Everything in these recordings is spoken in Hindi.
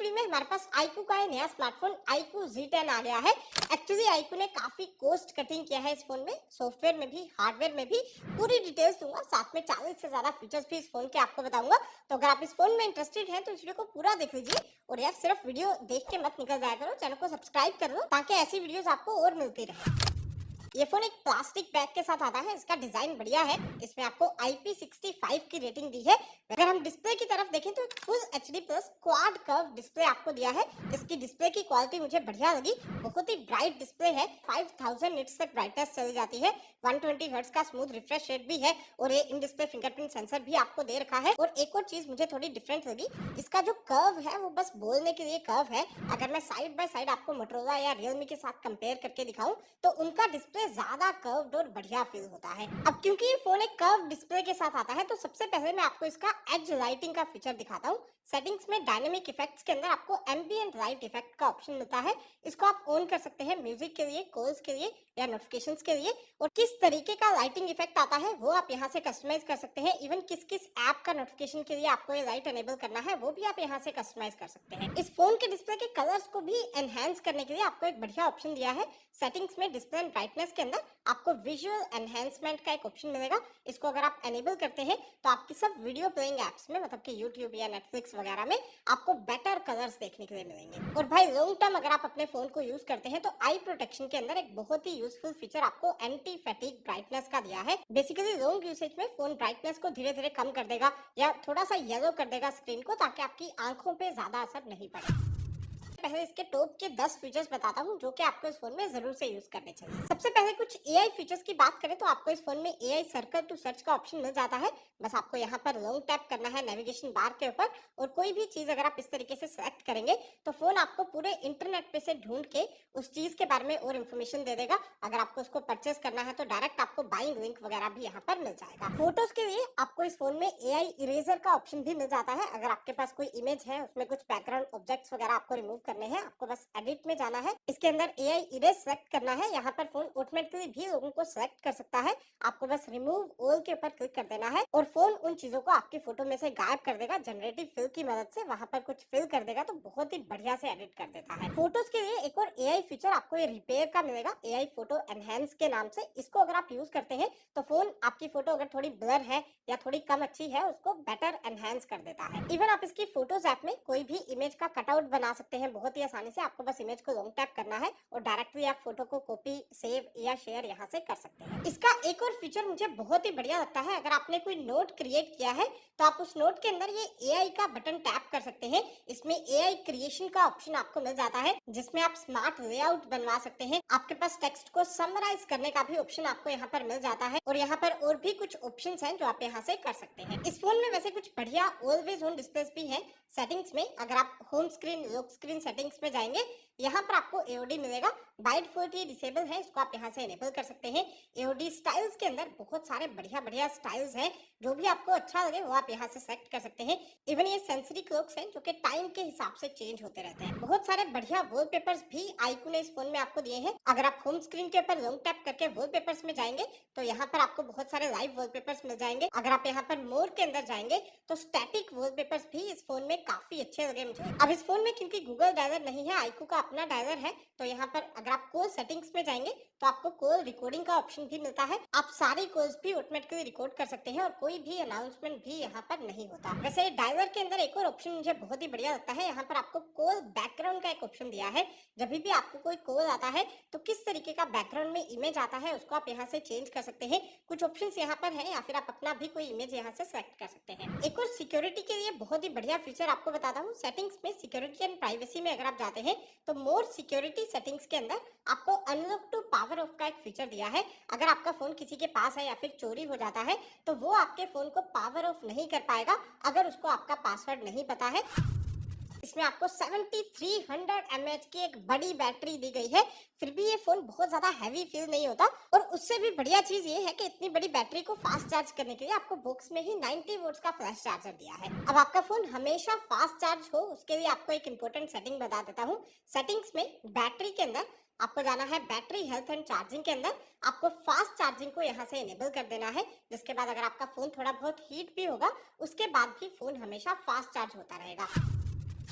वीडियो में हमारे पास iQOO का नया स्मार्टफोन iQOO Z10 आ गया है। एक्चुअली iQOO ने काफी कॉस्ट कटिंग किया है इस फोन में, सॉफ्टवेयर में भी हार्डवेयर में भी। पूरी डिटेल्स दूंगा, साथ में 40 से ज्यादा फीचर्स भी इस फोन के आपको बताऊंगा। तो अगर आप इस फोन में इंटरेस्टेड हैं तो इस वीडियो को पूरा देख लीजिए। और यार सिर्फ वीडियो देख के मत निकल जाया करो, चैनल को सब्सक्राइब कर लो ताकि ऐसी वीडियोस आपको और मिलती रहे। ये फोन एक प्लास्टिक बैग के साथ आता है। इसका डिजाइन बढ़िया है। इसमें आपको IP65 की रेटिंग दी है। अगर हम डिस्प्ले की तरफ देखें तो full HD plus quad curve display आपको दिया है। इसकी डिस्प्ले की क्वालिटी मुझे बढ़िया लगी। बहुत ही ब्राइट डिस्प्ले है। 5000 निट्स तक ब्राइटनेस चली जाती है। 120 हर्ट्ज का स्मूथ रिफ्रेश रेट भी है और ये इन डिस्प्ले फिंगरप्रिंट सेंसर भी आपको दे रखा है। और एक और चीज मुझे थोड़ी डिफरेंट लगी, इसका जो कर्व है वो बस बोलने के लिए कर्व है। अगर मैं साइड बाय साइड आपको मोटोरोला या रियलमी के साथ कंपेयर करके दिखाऊं तो उनका डिस्प्ले ज्यादा कर्व्ड और बढ़िया फील होता है। अब क्योंकि ये फोन एक कर्व डिस्प्ले के साथ आता है तो सबसे पहले मैं आपको इसका एज लाइटिंग का फीचर दिखाता हूँ। सेटिंग्स में डायनेमिक इफेक्ट्स के अंदर आपको एम्बिएंट लाइट इफेक्ट का ऑप्शन मिलता है। इसको आप ऑन कर सकते हैं म्यूजिक के लिए, कॉल्स के लिए या नोटिफिकेशंस के लिए। और किस तरीके का लाइटिंग इफेक्ट आता है वो आप यहाँ से कस्टमाइज कर सकते हैं। इवन किस किस ऐप का नोटिफिकेशन के लिए आपको ये लाइट एनेबल करना है वो भी आप यहाँ से कस्टमाइज कर सकते हैं। इस फोन के डिस्प्ले के कलर्स को भी एनहेंस करने के लिए आपको एक बढ़िया ऑप्शन दिया है। सेटिंग्स में डिस्प्ले एंड ब्राइटनेस के अंदर आपको विजुअल एनहेंसमेंट का एक ऑप्शन मिलेगा। इसको अगर आप एनेबल करते हैं तो आपकी सब वीडियो प्लेइंग एप्स में, मतलब कि यूट्यूब या नेटफ्लिक्स वगैरह में आपको बेटर कलर्स देखने के लिए मिलेंगे। और भाई लॉन्ग टर्म अगर आप अपने फोन को यूज करते हैं तो आई प्रोटेक्शन के अंदर एक बहुत ही यूजफुल फीचर आपको एंटी फैटिग ब्राइटनेस का दिया है। बेसिकली लॉन्ग यूसेज में फोन ब्राइटनेस को धीरे धीरे कम कर देगा या थोड़ा सा येलो कर देगा स्क्रीन को, ताकि आपकी आंखों पे ज्यादा असर नहीं पड़े। पहले इसके टॉप के 10 फीचर्स बताता हूँ जो कि आपको इस फोन में जरूर से यूज करने चाहिए। सबसे पहले कुछ AI फीचर्स की बात करें तो आपको इस फोन में AI सर्कल टू सर्च का ऑप्शन मिल जाता है। बस आपको यहाँ पर लॉन्ग टैप करना है नेविगेशन बार के ऊपर और कोई भी चीज अगर आप इस तरीके से सेलेक्ट करेंगे तो फोन आपको पूरे इंटरनेट पे से ढूंढ के उस चीज के बारे में और इन्फॉर्मेशन दे देगा। अगर आपको उसको परचेस करना है तो डायरेक्ट आपको बाइंग लिंक वगैरह भी यहाँ पर मिल जाएगा। फोटोज के लिए आपको इस फोन में AI इरेजर का ऑप्शन भी मिल जाता है। अगर आपके पास कोई इमेज है, उसमें कुछ बैकग्राउंड ऑब्जेक्ट्स वगैरह आपको रिमूव करने हैं, आपको बस एडिट में जाना है, इसके अंदर AI इरेज सेलेक्ट करना है। यहाँ पर फोन ऑटोमेटिकली भी लोगों को सेलेक्ट कर सकता है। आपको बस रिमूव ऑल के ऊपर क्लिक कर देना है और फोन उन चीजों को आपकी फोटो में से गायब कर देगा। जनरेटिव फिल की मदद से वहां पर कुछ फिल कर देगा तो बहुत ही बढ़िया से एडिट कर देता है। फोटोज के लिए एक और AI फीचर आपको ये रिपेयर का मिलेगा, AI फोटो एनहेंस के नाम से। इसको अगर आप यूज करते हैं तो फोन आपकी फोटो अगर थोड़ी ब्लर है या थोड़ी कम अच्छी है उसको बेटर एनहेंस कर देता है। इवन आप इसकी फोटोज ऐप में कोई भी इमेज का कटआउट बना सकते हैं बहुत ही आसानी से। आपको बस इमेज को लॉन्ग टैप करना है और डायरेक्टली आप फोटो को कॉपी, सेव या शेयर यहाँ से कर सकते हैं। इसका एक और फीचर मुझे बहुत ही बढ़िया लगता है। अगर आपने कोई नोट क्रिएट किया है तो आप उस नोट के अंदर ये AI का बटन टैप कर सकते हैं। इसमें AI क्रिएशन का ऑप्शन आपको मिल जाता है जिसमें आप स्मार्ट लेआउट बनवा सकते हैं। आपके पास टेक्स्ट को समराइज करने का भी ऑप्शन आपको यहाँ पर मिल जाता है और यहाँ पर और भी कुछ ऑप्शंस हैं जो आप यहाँ से कर सकते हैं। इस फोन में वैसे कुछ बढ़िया ऑलवेज ऑन डिस्प्लेस भी है। सेटिंग्स में अगर आप home screen, lock screen settings में जाएंगे, यहाँ पर आपको AOD मिलेगा। बाय डिफॉल्ट ये डिसेबल है, इसको आप यहाँ से एनेबल कर सकते हैं। AOD स्टाइल्स के अंदर बहुत सारे बढ़िया बढ़िया स्टाइल्स हैं, जो भी आपको अच्छा लगे वो आप यहाँ से सेलेक्ट कर सकते हैं। इवन ये सेंसरी क्लॉक्स हैं जो कि टाइम के हिसाब से चेंज होते रहते हैं। बहुत सारे बढ़िया वॉलपेपर्स भी iQOO ने इस फोन में आपको दिए हैं। अगर आप होम स्क्रीन के ऊपर लॉन्ग टैप करके वॉलपेपर्स में जाएंगे तो यहाँ पर आपको बहुत सारे लाइव वॉलपेपर्स मिल जाएंगे। अगर आप यहाँ पर मोर के अंदर जाएंगे तो स्टैटिक वॉलपेपर्स भी इस फोन में काफी अच्छे लगे मुझे। अब इस फोन में क्योंकि गूगल डायलर नहीं है, iQOO का अपना डायलर है, तो यहाँ पर अगर आप कॉल सेटिंग्स में जाएंगे तो आपको कॉल रिकॉर्डिंग का ऑप्शन भी मिलता है। आप सारी कॉल्स भी ऑटोमेटिकली रिकॉर्ड कर सकते हैं और कोई भी अनाउंसमेंट भी यहाँ पर नहीं होता। वैसे डायलर के अंदर एक और ऑप्शन मुझे बहुत ही बढ़िया लगता है। यहाँ पर आपको कॉल बैकग्राउंड का एक ऑप्शन दिया है। जब भी आपको कोई कॉल आता है तो किस तरीके का बैकग्राउंड में इमेज आता है उसको आप यहाँ से चेंज कर सकते हैं। कुछ ऑप्शन यहाँ पर है या फिर आप अपना भी कोई इमेज यहाँ से सेलेक्ट कर सकते हैं। एक और सिक्योरिटी के लिए बहुत ही बढ़िया फीचर आपको बताता हूँ। सेटिंग्स में सिक्योरिटी एंड प्राइवेसी में अगर आप जाते हैं तो मोर सिक्योरिटी सेटिंग्स के अंदर आपको अनलॉक टू पावर ऑफ का एक फीचर दिया है। अगर आपका फोन किसी के पास है या फिर चोरी हो जाता है तो वो आपके फोन को पावर ऑफ नहीं कर पाएगा अगर उसको आपका पासवर्ड नहीं पता है। इसमें आपको 7300 mAh की एक बड़ी बैटरी दी गई है। फिर भी ये फोन बहुत ज्यादा हैवी फील नहीं होता। और उससे भी बढ़िया चीज ये है कि इतनी बड़ी बैटरी को फास्ट चार्ज करने के लिए आपको बॉक्स में ही 90 वोल्ट का फ्लैश चार्जर दिया है। अब आपका फोन हमेशा फास्ट चार्ज हो उसके लिए आपको एक इंपॉर्टेंट सेटिंग बता देता हूँ। सेटिंग्स में बैटरी के अंदर आपको जाना है बैटरी हेल्थ एंड चार्जिंग के अंदर। आपको फास्ट चार्जिंग को यहाँ से इनेबल कर देना है, जिसके बाद अगर आपका फोन थोड़ा बहुत हीट भी होगा उसके बाद भी फोन हमेशा फास्ट चार्ज होता रहेगा।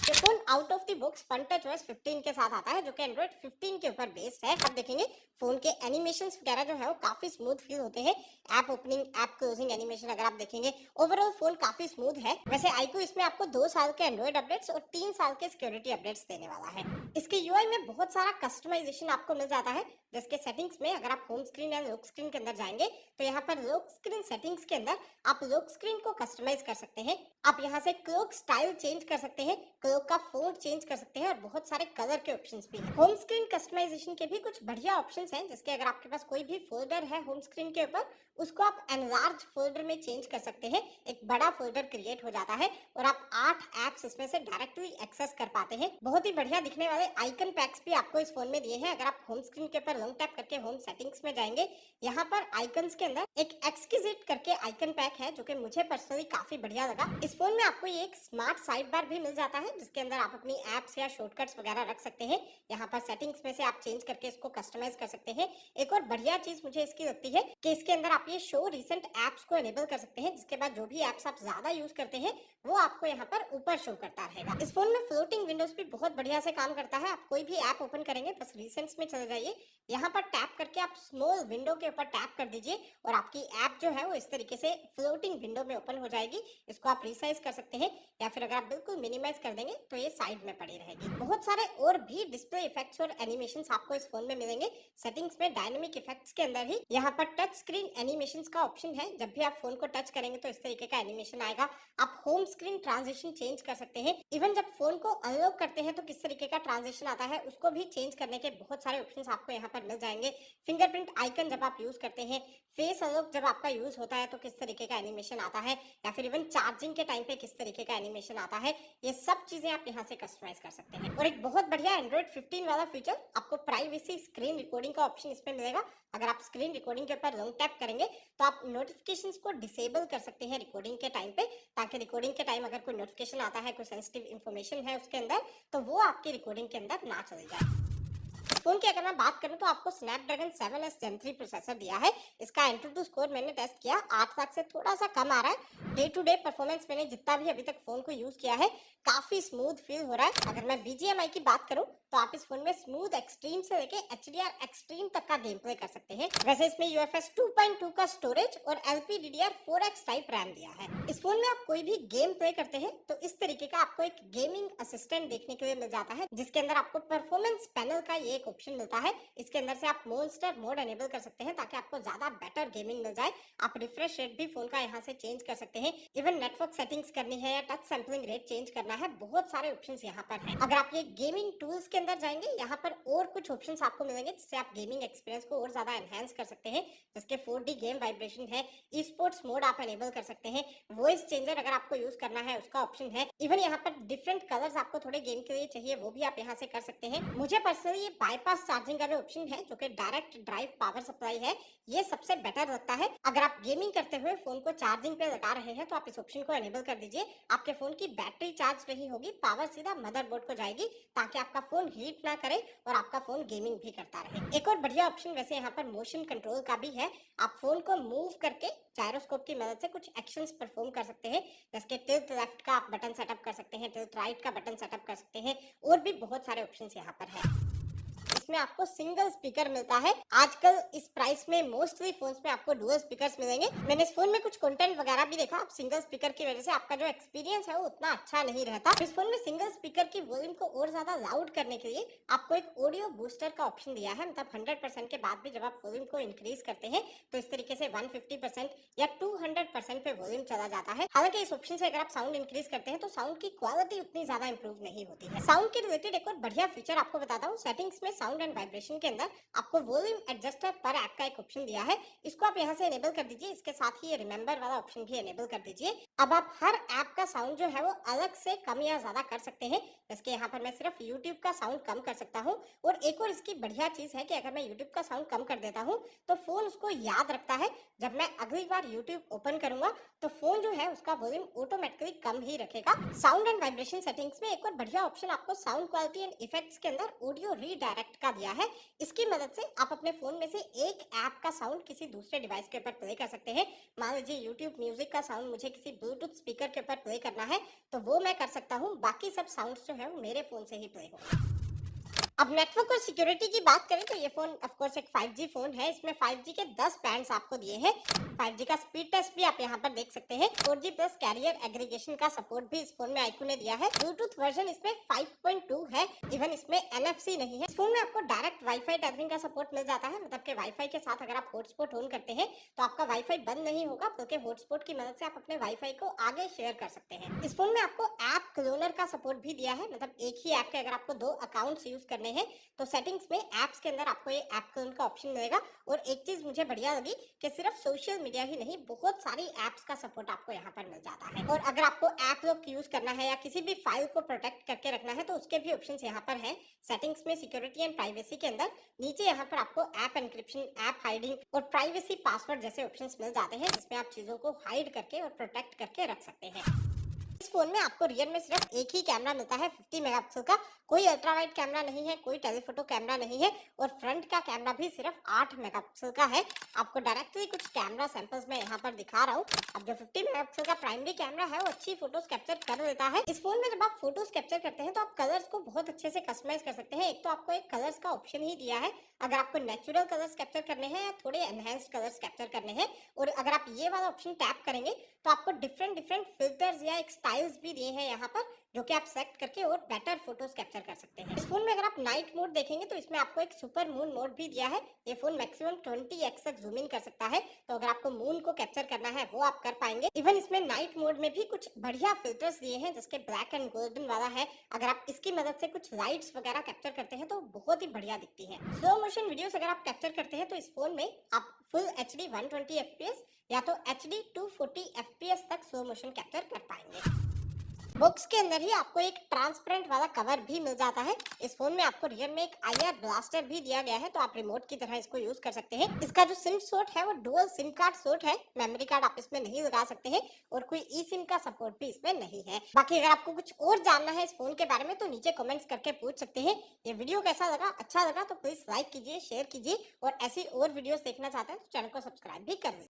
ये phone out of the box Funtouch OS 15 के साथ आता है, जो कि एंड्रॉइड 15 के ऊपर बेस्ड है। आप देखेंगे फोन के एनिमेशंस वगैरह जो है वो काफी स्मूथ फील होते हैं। App opening, app closing animation अगर आप देखेंगे, ओवरऑल फोन काफी स्मूथ है। वैसे iQOO इसमें आपको 2 साल के एंड्रॉइड अपडेट्स और 3 साल के सिक्योरिटी अपडेट्स देने वाला है। इसके यूआई में बहुत सारा कस्टमाइजेशन आपको मिल जाता है। जिसके सेटिंग्स में अगर आप होम स्क्रीन या लॉक स्क्रीन के अंदर जाएंगे तो यहाँ पर लॉक स्क्रीन सेटिंग्स के अंदर आप लॉक स्क्रीन को कस्टमाइज कर सकते हैं। आप यहाँ से क्लोक स्टाइल चेंज कर सकते हैं, क्लोक का फोल्ड चेंज कर सकते हैं और बहुत सारे कलर के ऑप्शंस भी हैं। होम स्क्रीन कस्टमाइजेशन के भी कुछ बढ़िया ऑप्शंस हैं, जिसके अगर आपके पास कोई भी फोल्डर है होम स्क्रीन के ऊपर, उसको आप एनलार्ज फोल्डर में चेंज कर सकते हैं। एक बड़ा फोल्डर क्रिएट हो जाता है और आप 8 एप्स इसमें से डायरेक्टली एक्सेस कर पाते हैं। बहुत ही बढ़िया दिखने वाले आइकन पैक्स भी आपको इस फोन में दिए हैं। अगर आप होम स्क्रीन के ऊपर लॉन्ग टैप करके होम सेटिंग्स में जाएंगे, यहाँ पर आइकन्स के अंदर एक एक्सक्विजिट करके आइकन पैक है, जो कि मुझे पर्सनली काफी बढ़िया लगा। इस फोन में आपको ये एक स्मार्ट साइड बार भी मिल जाता है, जिसके अंदर आप अपनी एप्स या शॉर्टकट्स वगैरह रख सकते हैं। यहाँ पर सेटिंग्स में से आप चेंज करके इसको कस्टमाइज कर सकते हैं। एक और बढ़िया चीज मुझे इसकी लगती है कि इसके अंदर आप ये शो रिसेंट एप्स को एनेबल कर सकते हैं, जिसके बाद जो भी एप्स आप ज्यादा यूज करते हैं वो आपको यहाँ पर ऊपर शो करता रहेगा। इस फोन में फ्लोटिंग विंडोज भी बहुत बढ़िया से काम करता है। आप कोई भी ऐप ओपन करेंगे बस रिसेंट्स में चले जाइए, यहाँ पर टैप करके आप स्मॉल विंडो के ऊपर टैप कर दीजिए और आपकी ऐप जो है वो इस तरीके से फ्लोटिंग विंडो में ओपन हो जाएगी। इसको आप रिसाइज कर सकते हैं या फिर अगर आप बिल्कुल मिनिमाइज कर देंगे तो ये साइड में पड़ी रहेगी। बहुत सारे और भी डिस्प्ले इफेक्ट्स और एनिमेशंस आपको इस फोन में मिलेंगे। सेटिंग्स में डायनेमिक इफेक्ट्स के अंदर ही यहाँ पर टच स्क्रीन एनिमेशंस का ऑप्शन है। जब भी आप फोन को टच करेंगे तो इस तरीके का एनिमेशन आएगा। आप होम स्क्रीन ट्रांजिशन चेंज कर सकते हैं। इवन जब फोन को अनलॉक करते हैं तो किस तरीके का ट्रांजिशन आता है उसको भी चेंज करने के बहुत सारे ऑप्शंस आपको यहाँ पर मिल जाएंगे। फिंगरप्रिंट आइकन जब आप यूज करते हैं, फेस अनलॉक जब आपका यूज होता है तो किस तरीके का एनिमेशन आता है, या फिर इवन चार्जिंग के टाइम पे किस तरीके का एनिमेशन आता है, ये सब चीजें आप यहाँ से कस्टमाइज कर सकते हैं। और एक बहुत बढ़िया एंड्रॉइड 15 वाला फीचर, आपको प्राइवेसी स्क्रीन रिकॉर्डिंग का ऑप्शन इसमें मिलेगा। अगर आप स्क्रीन रिकॉर्डिंग के ऊपर लॉन्ग टैप करेंगे तो आप नोटिफिकेशंस को डिसेबल कर सकते हैं रिकॉर्डिंग के टाइम पे, ताकि रिकॉर्डिंग के टाइम अगर कोई नोटिफिकेशन आता है, कोई सेंसिटिव इन्फॉर्मेशन है उसके अंदर, तो वो आपकी रिकॉर्डिंग के अंदर ना चली जाए। फोन की अगर मैं बात करूं तो आपको स्नैपड्रैगन 7S Gen 3 प्रोसेसर दिया है। इसका एंट्री स्कोर मैंने टेस्ट किया, 8 लाख से थोड़ा सा कम आ रहा है। डे टू डे परफॉर्मेंस मैंने जितना भी अभी तक फोन को यूज किया है काफी स्मूथ फील हो रहा है। अगर मैं BGMI की बात करूं तो आप इस फोन में स्मूथ एक्सट्रीम से लेके HDR एक्सट्रीम तक का गेम प्ले कर सकते हैं। वैसे इसमें UFS 2.2 का स्टोरेज और LPDDR4X टाइप रैम दिया है। इस फोन में आप कोई भी गेम प्ले करते हैं तो इस तरीके का आपको एक गेमिंग असिस्टेंट देखने के लिए मिल जाता है, जिसके अंदर आपको परफॉर्मेंस पैनल का ये एक ऑप्शन मिलता है। इसके अंदर से आप मॉन्स्टर मोड एनेबल कर सकते हैं ताकि आपको ज्यादा बेटर गेमिंग मिल जाए। आप रिफ्रेश रेट भी फोन का यहाँ से चेंज कर सकते हैं। इवन नेटवर्क सेटिंग्स करनी है या टच सैंपलिंग रेट चेंज करना है, बहुत सारे ऑप्शंस यहाँ पर हैं। अगर आप ये गेमिंग टूल्स के अंदर जाएंगे, यहाँ पर और कुछ ऑप्शंस आपको मिलेंगे जिससे आप गेमिंग एक्सपीरियंस को और ज्यादा एनहांस कर सकते हैं। जिसके 4D गेम वाइब्रेशन है, ई स्पोर्ट्स मोड आप एनेबल कर सकते हैं, वॉइस चेंजर अगर आपको यूज करना है उसका ऑप्शन है। इवन यहाँ पर डिफरेंट कलर्स आपको थोड़े गेम के लिए चाहिए वो भी आप यहाँ से कर सकते हैं। मुझे पर्सनली ये बाईपास चार्जिंग का जो ऑप्शन है, जो कि डायरेक्ट ड्राइव पावर सप्लाई है, ये सबसे बेटर लगता है। अगर आप गेमिंग करते हुए फोन को चार्जिंग पे लगा रहे हैं तो आप इस ऑप्शन को एनेबल कर दीजिए। आपके फोन की बैटरी चार्ज नहीं होगी, पावर सीधा मदरबोर्ड को जाएगी ताकि आपका फोन हीट ना करे और आपका फोन गेमिंग भी करता रहे। एक और बढ़िया ऑप्शन वैसे यहाँ पर मोशन कंट्रोल का भी है। आप फोन को मूव करके जायरोस्कोप की मदद से कुछ एक्शंस परफॉर्म कर सकते हैं, जैसे टिल्ट लेफ्ट का आप बटन सेटअप कर सकते हैं, टिल्ट राइट का बटन सेटअप कर सकते हैं, और भी बहुत सारे ऑप्शंस यहाँ पर है। इसमें आपको सिंगल स्पीकर मिलता है। आजकल इस प्राइस में मोस्टली फोन्स में आपको डुअल स्पीकर्स मिलेंगे। मैंने इस फोन में कुछ कंटेंट वगैरह भी देखा, आप सिंगल स्पीकर की वजह से आपका जो एक्सपीरियंस है वो उतना अच्छा नहीं रहता। इस फोन में सिंगल स्पीकर की वॉल्यूम को और ज्यादा लाउड करने के लिए आपको एक ऑडियो बूस्टर का ऑप्शन दिया है। मतलब 100% के बाद भी जब आप वॉल्यूम को इंक्रीज करते हैं तो इस तरीके से 150% या 200% पे वॉल्यूम चला जाता है। हालांकि इस ऑप्शन से अगर आप साउंड इंक्रीज करते हैं तो साउंड की क्वालिटी उतनी ज्यादा इंप्रूव नहीं होती है। साउंड के रिलेटेड एक और बढ़िया फीचर आपको बताता हूँ। सेटिंग्स में साउंड एंड वाइब्रेशन के अंदर आपको वॉल्यूम एडजस्टर पर ऐप का एक ऑप्शन दिया है। इसको आप यहाँ से एनेबल कर दीजिए। इसके साथ ही ये रिमेंबर वाला ऑप्शन भी एनेबल कर दीजिए। अब आप हर ऐप का साउंड जो है वो अलग से कम या ज्यादा कर सकते हैं। जैसे यहाँ पर मैं सिर्फ YouTube का साउंड कम कर सकता हूँ। और एक और इसकी बढ़िया चीज है कि अगर मैं YouTube का साउंड कम कर देता हूँ तो फोन उसको याद रखता है। जब मैं अगली बार YouTube ओपन करूंगा तो फोन जो है उसका वॉल्यूम ऑटोमेटिकली कम ही रखेगा। साउंड एंड वाइब्रेशन सेटिंग्स में एक और बढ़िया ऑप्शन आपको साउंड क्वालिटी एंड इफेक्ट्स के अंदर ऑडियो रीडायरेक्ट का दिया है। इसकी मदद से आप अपने फोन में से एक ऐप का साउंड किसी दूसरे डिवाइस के ऊपर प्ले कर सकते हैं। मान लीजिए YouTube म्यूजिक का साउंड मुझे किसी ब्लूटूथ स्पीकर के ऊपर प्ले करना है तो वो मैं कर सकता हूँ। बाकी सब साउंड्स जो है वो मेरे फोन से ही प्ले होगा। अब नेटवर्क और सिक्योरिटी की बात करें तो ये फोन ऑफ कोर्स एक 5G फोन है। इसमें 5G के 10 बैंड्स आपको दिए हैं। 5G का स्पीड टेस्ट भी आप यहाँ पर देख सकते हैं। 4G प्लस कैरियर एग्रीगेशन का सपोर्ट भी इस फोन में iQOO ने दिया है। ब्लूटूथ वर्जन इसमें 5.2 है। इवन इसमें NFC नहीं है। इस फोन में आपको डायरेक्ट वाईफाई टेथरिंग का सपोर्ट मिल जाता है, मतलब कि वाईफाई के साथ अगर आप हॉटस्पॉट ऑन करते हैं तो आपका वाईफाई बंद नहीं होगा, बल्कि हॉटस्पॉट की मदद से आप अपने वाईफाई को आगे शेयर कर सकते हैं। इस फोन में आपको ऐप क्लोनर का सपोर्ट भी दिया है, मतलब एक ही ऐप के अगर आपको 2 अकाउंट्स यूज करने हैं तो सेटिंग्स में ऐप्स के अंदर आपको ये ऐप क्लोन का ऑप्शन मिलेगा। और एक चीज मुझे बढ़िया लगी कि सिर्फ सोशल मीडिया ही नहीं, बहुत सारी ऐप्स का सपोर्ट आपको यहाँ पर मिल जाता है। और अगर आपको ऐप लॉक यूज करना है या किसी भी फाइल को प्रोटेक्ट करके रखना है तो उसके भी ऑप्शन यहाँ पर है। सेटिंग्स में सिक्योरिटी एंड प्राइवेसी के अंदर नीचे यहाँ पर आपको ऐप एनक्रिप्शन, ऐप हाइडिंग और प्राइवेसी पासवर्ड जैसे ऑप्शंस मिल जाते हैं, जिसमें आप चीजों को हाइड करके और प्रोटेक्ट करके रख सकते हैं। इस फोन में आपको रियर में सिर्फ एक ही कैमरा मिलता है 50 मेगापिक्सल का। कोई अल्ट्रा वाइड कैमरा नहीं है, कोई टेलीफोटो कैमरा नहीं है और फ्रंट का कैमरा भी सिर्फ 8 मेगापिक्सल का है। आपको डायरेक्टली कुछ कैमरा सैंपल्स में यहाँ पर दिखा रहा हूँ। अब जो 50 मेगापिक्सल का प्राइमरी कैमरा है वो अच्छी फोटोज कैप्चर कर लेता है। इस फोन में जब आप फोटोज कैप्चर करते हैं तो आप कलर्स को बहुत अच्छे से कस्टमाइज कर सकते हैं। एक तो आपको एक कलर्स का ऑप्शन ही दिया है, अगर आपको नेचुरल कलर्स कैप्चर करने हैं या थोड़े एनहेंस्ड कलर्स कैप्चर करने हैं। और अगर आप ये वाला ऑप्शन टैप करेंगे तो आपको डिफरेंट डिफरेंट फिल्टर्स या एक स्टाइल्स भी दिए हैं यहाँ पर, जो कि आप सेलेक्ट करके और बेटर फोटोज कैप्चर कर सकते हैं। इस फोन में अगर आप नाइट मोड देखेंगे तो इसमें आपको एक सुपर मून मोड भी दिया है। ये फोन मैक्सिमम 20x तक जूम इन कर सकता है, तो अगर आपको मून को कैप्चर करना है वो आप कर पाएंगे। इवन इसमें नाइट मोड में भी कुछ बढ़िया फिल्टर्स दिए हैं, जिसके ब्लैक एंड गोल्डन वाला है। अगर आप इसकी मदद से कुछ लाइट्स वगैरह कैप्चर करते हैं तो बहुत ही बढ़िया दिखती है। स्लो मोशन वीडियोस अगर आप कैप्चर करते हैं तो इस फोन में आप फुल HD 120 FPS या तो HD 240 FPS तक स्लो मोशन कैप्चर कर पाएंगे। बॉक्स के अंदर ही आपको एक ट्रांसपेरेंट वाला कवर भी मिल जाता है। इस फोन में आपको रियर में एक IR ब्लास्टर भी दिया गया है, तो आप रिमोट की तरह इसको यूज कर सकते हैं। इसका जो सिम स्लॉट है वो डुअल सिम कार्ड स्लॉट है, मेमोरी कार्ड आप इसमें नहीं लगा सकते हैं और कोई ई सिम का सपोर्ट भी इसमें नहीं है। बाकी अगर आपको कुछ और जानना है इस फोन के बारे में तो नीचे कमेंट्स करके पूछ सकते हैं। ये वीडियो कैसा लगा, अच्छा लगा तो प्लीज लाइक कीजिए, शेयर कीजिए और ऐसी और वीडियोस देखना चाहते हैं तो चैनल को सब्सक्राइब भी कर लीजिए।